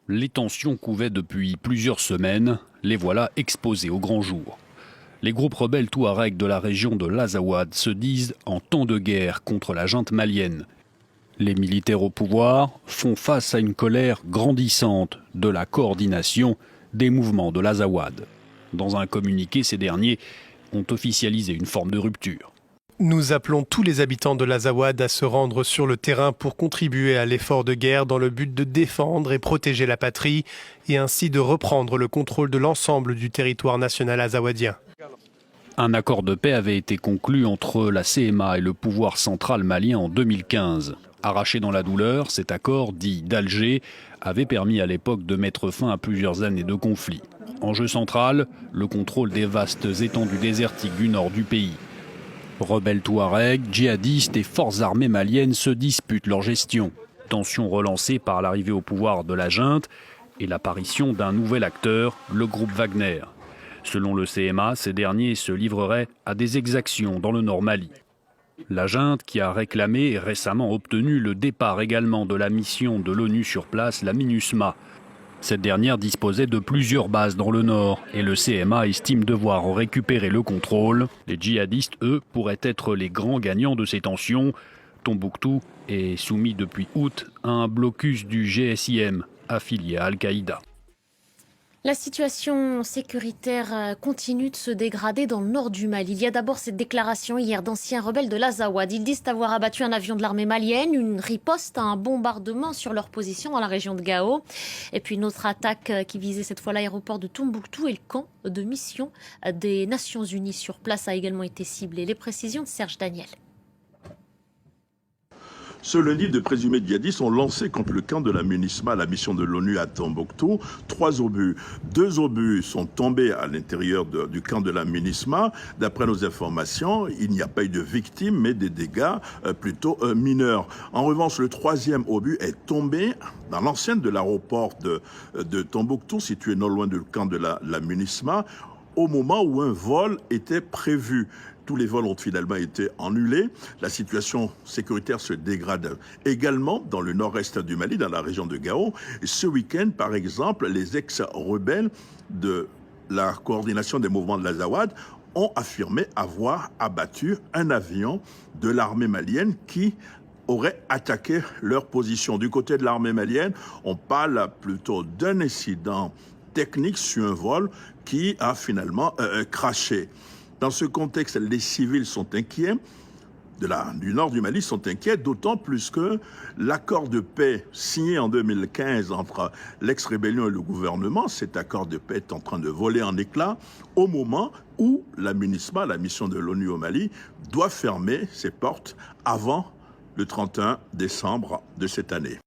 Les tensions couvaient depuis plusieurs semaines, les voilà exposées au grand jour. Les groupes rebelles touaregs de la région de l'Azawad se disent en temps de guerre contre la junte malienne. Les militaires au pouvoir font face à une colère grandissante de la coordination des mouvements de l'Azawad. Dans un communiqué, ces derniers ont officialisé une forme de rupture. Nous appelons tous les habitants de l'Azawad à se rendre sur le terrain pour contribuer à l'effort de guerre dans le but de défendre et protéger la patrie et ainsi de reprendre le contrôle de l'ensemble du territoire national azawadien. Un accord de paix avait été conclu entre la CMA et le pouvoir central malien en 2015. Arraché dans la douleur, cet accord, dit d'Alger, avait permis à l'époque de mettre fin à plusieurs années de conflit. Enjeu central, le contrôle des vastes étendues désertiques du nord du pays. Rebelles touaregs, djihadistes et forces armées maliennes se disputent leur gestion. Tension relancée par l'arrivée au pouvoir de la junte et l'apparition d'un nouvel acteur, le groupe Wagner. Selon le CMA, ces derniers se livreraient à des exactions dans le nord Mali. La junte, qui a réclamé et récemment obtenu le départ également de la mission de l'ONU sur place, la MINUSMA. Cette dernière disposait de plusieurs bases dans le nord et le CMA estime devoir en récupérer le contrôle. Les djihadistes, eux, pourraient être les grands gagnants de ces tensions. Tombouctou est soumis depuis août à un blocus du GSIM, affilié à Al-Qaïda. La situation sécuritaire continue de se dégrader dans le nord du Mali. Il y a d'abord cette déclaration hier d'anciens rebelles de l'Azawad. Ils disent avoir abattu un avion de l'armée malienne, une riposte à un bombardement sur leur position dans la région de Gao. Et puis une autre attaque qui visait cette fois l'aéroport de Tombouctou et le camp de mission des Nations Unies sur place a également été ciblé. Les précisions de Serge Daniel. Ce lundi, de présumés djihadistes ont lancé contre le camp de la MINUSMA, la mission de l'ONU à Tombouctou, 3 obus. 2 obus sont tombés à l'intérieur du camp de la MINUSMA. D'après nos informations, il n'y a pas eu de victimes, mais des dégâts plutôt mineurs. En revanche, le 3e obus est tombé dans l'enceinte de l'aéroport de Tombouctou, situé non loin du camp de la MINUSMA, au moment où un vol était prévu. Tous les vols ont finalement été annulés. La situation sécuritaire se dégrade également dans le nord-est du Mali, dans la région de Gao. Et ce week-end, par exemple, les ex-rebelles de la coordination des mouvements de l'Azawad ont affirmé avoir abattu un avion de l'armée malienne qui aurait attaqué leur position. Du côté de l'armée malienne, on parle plutôt d'un incident technique sur un vol qui a finalement crashé. Dans ce contexte, les civils sont inquiets, du nord du Mali sont inquiets, d'autant plus que l'accord de paix signé en 2015 entre l'ex-rébellion et le gouvernement, cet accord de paix est en train de voler en éclats au moment où la MINUSMA, la mission de l'ONU au Mali, doit fermer ses portes avant le 31 décembre de cette année.